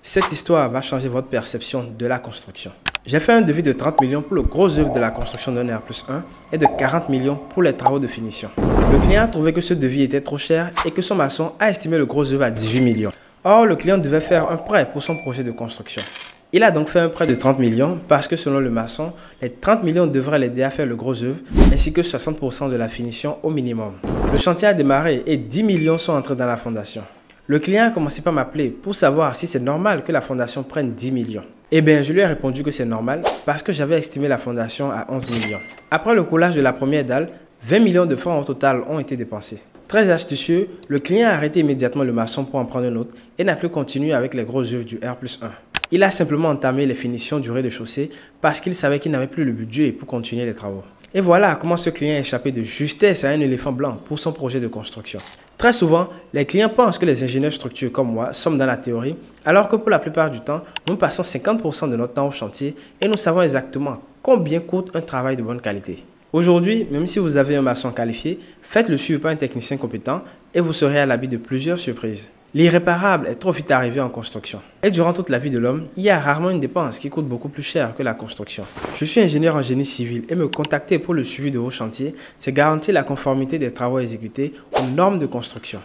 Cette histoire va changer votre perception de la construction. J'ai fait un devis de 30 millions pour le gros œuvre de la construction d'un R+1 et de 40 millions pour les travaux de finition. Le client a trouvé que ce devis était trop cher et que son maçon a estimé le gros œuvre à 18 millions. Or, le client devait faire un prêt pour son projet de construction. Il a donc fait un prêt de 30 millions parce que selon le maçon, les 30 millions devraient l'aider à faire le gros œuvre ainsi que 60% de la finition au minimum. Le chantier a démarré et 10 millions sont entrés dans la fondation. Le client a commencé par m'appeler pour savoir si c'est normal que la fondation prenne 10 millions. Eh bien, je lui ai répondu que c'est normal parce que j'avais estimé la fondation à 11 millions. Après le coulage de la première dalle, 20 millions de francs au total ont été dépensés. Très astucieux, le client a arrêté immédiatement le maçon pour en prendre un autre et n'a plus continué avec les gros œuvres du R+1. Il a simplement entamé les finitions du rez-de-chaussée parce qu'il savait qu'il n'avait plus le budget pour continuer les travaux. Et voilà comment ce client a échappé de justesse à un éléphant blanc pour son projet de construction. Très souvent, les clients pensent que les ingénieurs structures comme moi sommes dans la théorie, alors que pour la plupart du temps, nous passons 50% de notre temps au chantier et nous savons exactement combien coûte un travail de bonne qualité. Aujourd'hui, même si vous avez un maçon qualifié, faites-le suivre par un technicien compétent et vous serez à l'abri de plusieurs surprises. L'irréparable est trop vite arrivé en construction. Et durant toute la vie de l'homme, il y a rarement une dépense qui coûte beaucoup plus cher que la construction. Je suis ingénieur en génie civil et me contacter pour le suivi de vos chantiers, c'est garantir la conformité des travaux exécutés aux normes de construction.